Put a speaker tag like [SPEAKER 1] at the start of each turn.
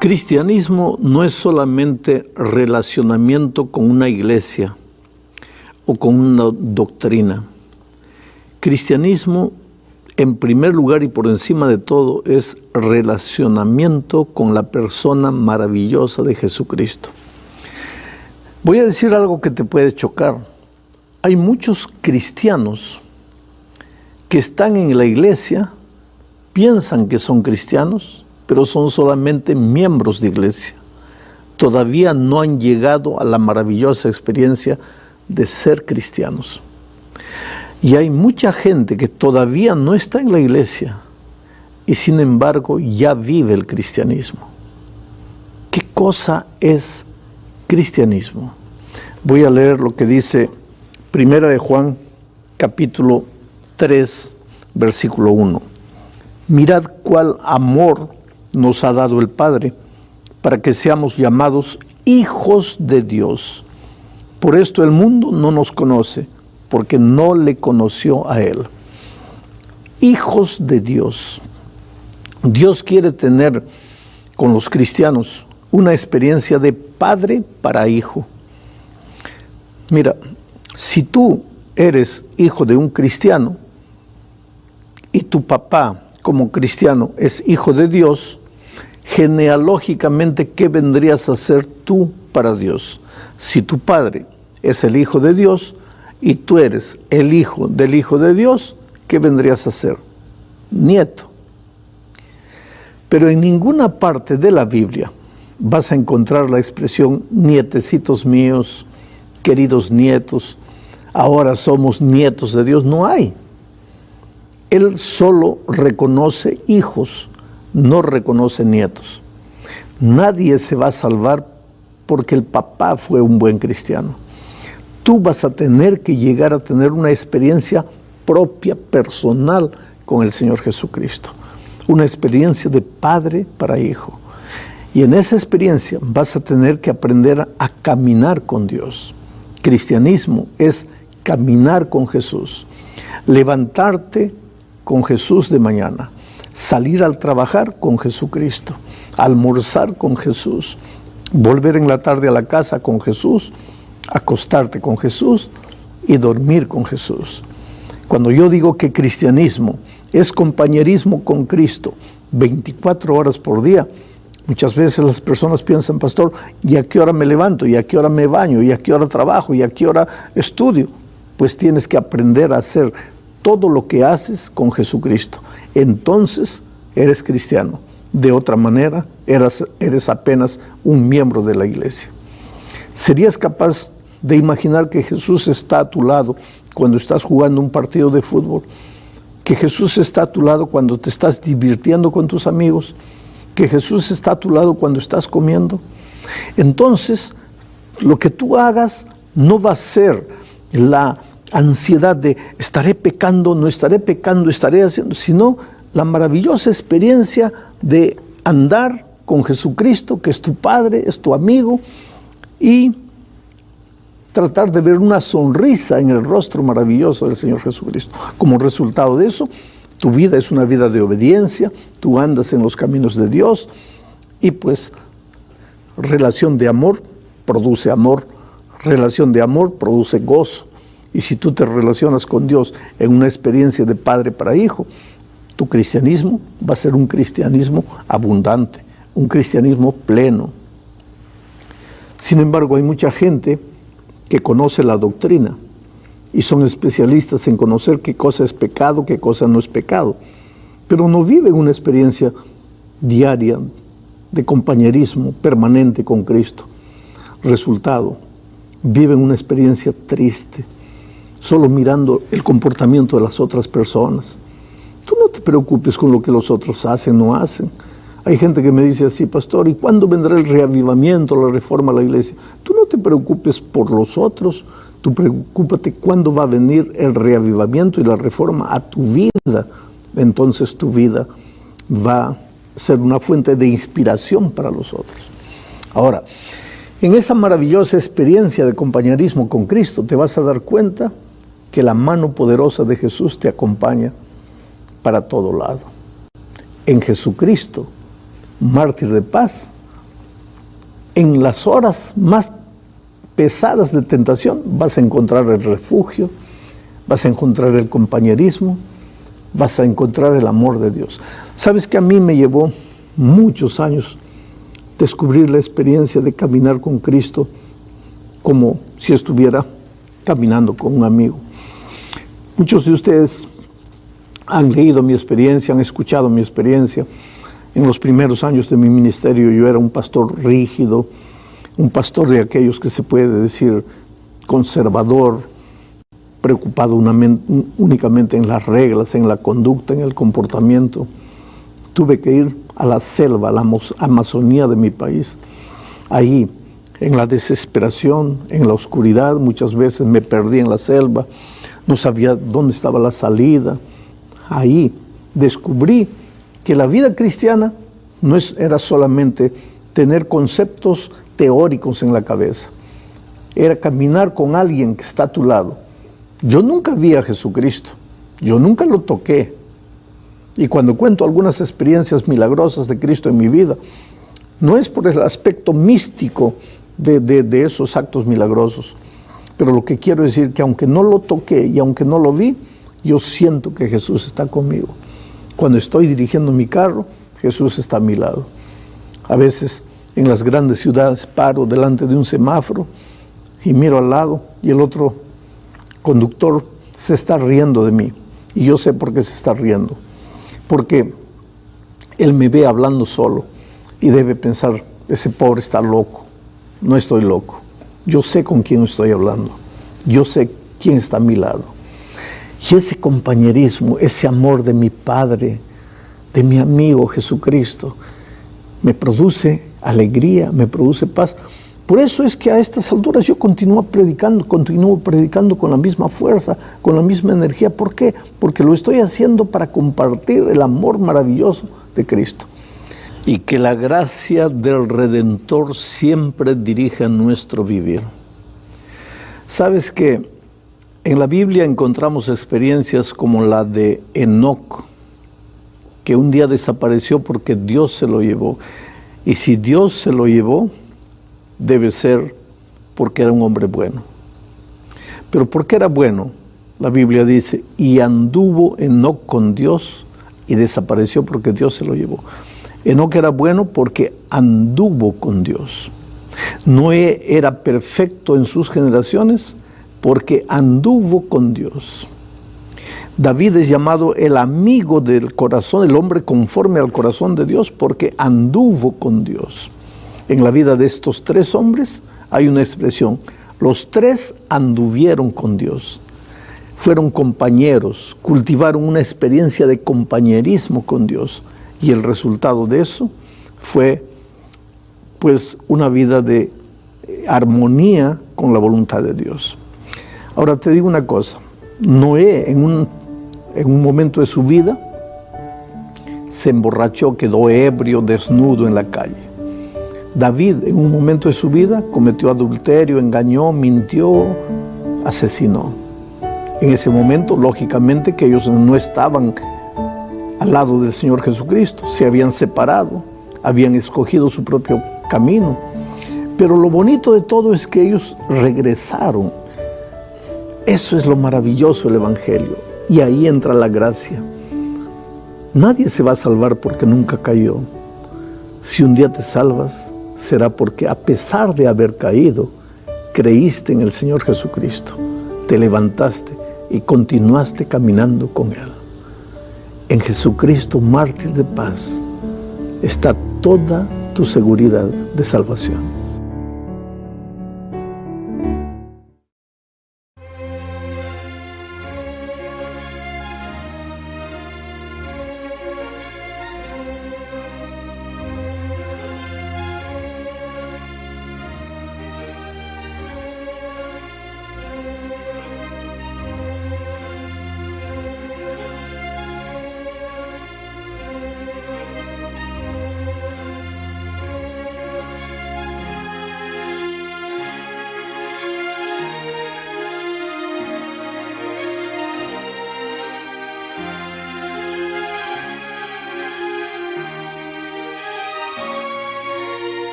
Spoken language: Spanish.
[SPEAKER 1] Cristianismo no es solamente relacionamiento con una iglesia o con una doctrina. Cristianismo, en primer lugar y por encima de todo, es relacionamiento con la persona maravillosa de Jesucristo. Voy a decir algo que te puede chocar. Hay muchos cristianos que están en la iglesia, piensan que son cristianos, pero son solamente miembros de iglesia. Todavía no han llegado a la maravillosa experiencia de ser cristianos. Y hay mucha gente que todavía no está en la iglesia y sin embargo ya vive el cristianismo. ¿Qué cosa es cristianismo? Voy a leer lo que dice Primera de Juan, capítulo 3, versículo 1. Mirad cuál amor nos ha dado el Padre, para que seamos llamados hijos de Dios. Por esto el mundo no nos conoce, porque no le conoció a Él. Hijos de Dios. Dios quiere tener con los cristianos una experiencia de padre para hijo. Mira, si tú eres hijo de un cristiano y tu papá como cristiano es hijo de Dios, genealógicamente, ¿qué vendrías a ser tú para Dios? Si tu padre es el hijo de Dios y tú eres el hijo del hijo de Dios, ¿qué vendrías a ser? Nieto. Pero en ninguna parte de la Biblia vas a encontrar la expresión nietecitos míos, queridos nietos, ahora somos nietos de Dios. No hay. Él solo reconoce hijos, no reconoce nietos. Nadie se va a salvar porque el papá fue un buen cristiano. Tú vas a tener que llegar a tener una experiencia propia, personal con el Señor Jesucristo. Una experiencia de padre para hijo. Y en esa experiencia vas a tener que aprender a caminar con Dios. Cristianismo es caminar con Jesús. Levantarte con Jesús de mañana. Salir al trabajar con Jesucristo, almorzar con Jesús, volver en la tarde a la casa con Jesús, acostarte con Jesús y dormir con Jesús. Cuando yo digo que cristianismo es compañerismo con Cristo 24 horas por día, muchas veces las personas piensan, pastor, ¿y a qué hora me levanto? ¿Y a qué hora me baño? ¿Y a qué hora trabajo? ¿Y a qué hora estudio? Pues tienes que aprender a hacer todo lo que haces con Jesucristo. Entonces eres cristiano. De otra manera, eres apenas un miembro de la iglesia. ¿Serías capaz de imaginar que Jesús está a tu lado cuando estás jugando un partido de fútbol? Que Jesús está a tu lado cuando te estás divirtiendo con tus amigos? Que Jesús está a tu lado cuando estás comiendo? Entonces, lo que tú hagas no va a ser la ansiedad de estaré pecando, no estaré pecando, estaré haciendo, sino la maravillosa experiencia de andar con Jesucristo, que es tu Padre, es tu amigo, y tratar de ver una sonrisa en el rostro maravilloso del Señor Jesucristo. Como resultado de eso, tu vida es una vida de obediencia, tú andas en los caminos de Dios, y pues relación de amor produce amor, relación de amor produce gozo. Y si tú te relacionas con Dios en una experiencia de padre para hijo, tu cristianismo va a ser un cristianismo abundante, un cristianismo pleno. Sin embargo, hay mucha gente que conoce la doctrina y son especialistas en conocer qué cosa es pecado, qué cosa no es pecado, pero no viven una experiencia diaria de compañerismo permanente con Cristo. Resultado, viven una experiencia triste, solo mirando el comportamiento de las otras personas. Tú no te preocupes con lo que los otros hacen, no hacen. Hay gente que me dice así, pastor, ¿y cuándo vendrá el reavivamiento, la reforma a la iglesia? Tú no te preocupes por los otros, tú preocúpate cuándo va a venir el reavivamiento y la reforma a tu vida. Entonces tu vida va a ser una fuente de inspiración para los otros. Ahora, en esa maravillosa experiencia de compañerismo con Cristo, te vas a dar cuenta que la mano poderosa de Jesús te acompaña para todo lado. En Jesucristo, mártir de paz, en las horas más pesadas de tentación vas a encontrar el refugio, vas a encontrar el compañerismo, vas a encontrar el amor de Dios. Sabes que a mí me llevó muchos años descubrir la experiencia de caminar con Cristo como si estuviera caminando con un amigo. Muchos de ustedes han leído mi experiencia, han escuchado mi experiencia. En los primeros años de mi ministerio yo era un pastor rígido, un pastor de aquellos que se puede decir conservador, preocupado únicamente en las reglas, en la conducta, en el comportamiento. Tuve que ir a la selva, a la Amazonía de mi país. Ahí, en la desesperación, en la oscuridad, muchas veces me perdí en la selva, no sabía dónde estaba la salida. Ahí descubrí que la vida cristiana no era solamente tener conceptos teóricos en la cabeza, era caminar con alguien que está a tu lado. Yo nunca vi a Jesucristo, yo nunca lo toqué. Y cuando cuento algunas experiencias milagrosas de Cristo en mi vida, no es por el aspecto místico de esos actos milagrosos, pero lo que quiero decir que aunque no lo toqué y aunque no lo vi, yo siento que Jesús está conmigo. Cuando estoy dirigiendo mi carro, Jesús está a mi lado. A veces en las grandes ciudades paro delante de un semáforo y miro al lado y el otro conductor se está riendo de mí. Y yo sé por qué se está riendo. Porque él me ve hablando solo y debe pensar, ese pobre está loco. No estoy loco. Yo sé con quién estoy hablando. Yo sé quién está a mi lado. Y ese compañerismo, ese amor de mi Padre, de mi amigo Jesucristo, me produce alegría, me produce paz. Por eso es que a estas alturas yo continúo predicando con la misma fuerza, con la misma energía. ¿Por qué? Porque lo estoy haciendo para compartir el amor maravilloso de Cristo. Y que la gracia del Redentor siempre dirija nuestro vivir. ¿Sabes que en la Biblia encontramos experiencias como la de Enoc, que un día desapareció porque Dios se lo llevó? Y si Dios se lo llevó, debe ser porque era un hombre bueno. Pero ¿por qué era bueno? La Biblia dice, y anduvo Enoc con Dios y desapareció porque Dios se lo llevó. Enoc era bueno porque anduvo con Dios. Noé era perfecto en sus generaciones porque anduvo con Dios. David es llamado el amigo del corazón, el hombre conforme al corazón de Dios, porque anduvo con Dios. En la vida de estos tres hombres hay una expresión: los tres anduvieron con Dios. Fueron compañeros, cultivaron una experiencia de compañerismo con Dios. Y el resultado de eso fue, pues, una vida de armonía con la voluntad de Dios. Ahora te digo una cosa, Noé en un momento de su vida se emborrachó, quedó ebrio, desnudo en la calle. David en un momento de su vida cometió adulterio, engañó, mintió, asesinó. En ese momento, lógicamente, que ellos no estaban al lado del Señor Jesucristo, se habían separado, habían escogido su propio camino. Pero lo bonito de todo es que ellos regresaron. Eso es lo maravilloso del Evangelio. Y ahí entra la gracia. Nadie se va a salvar porque nunca cayó. Si un día te salvas, será porque a pesar de haber caído, creíste en el Señor Jesucristo, te levantaste y continuaste caminando con Él. En Jesucristo, mártir de paz, está toda tu seguridad de salvación.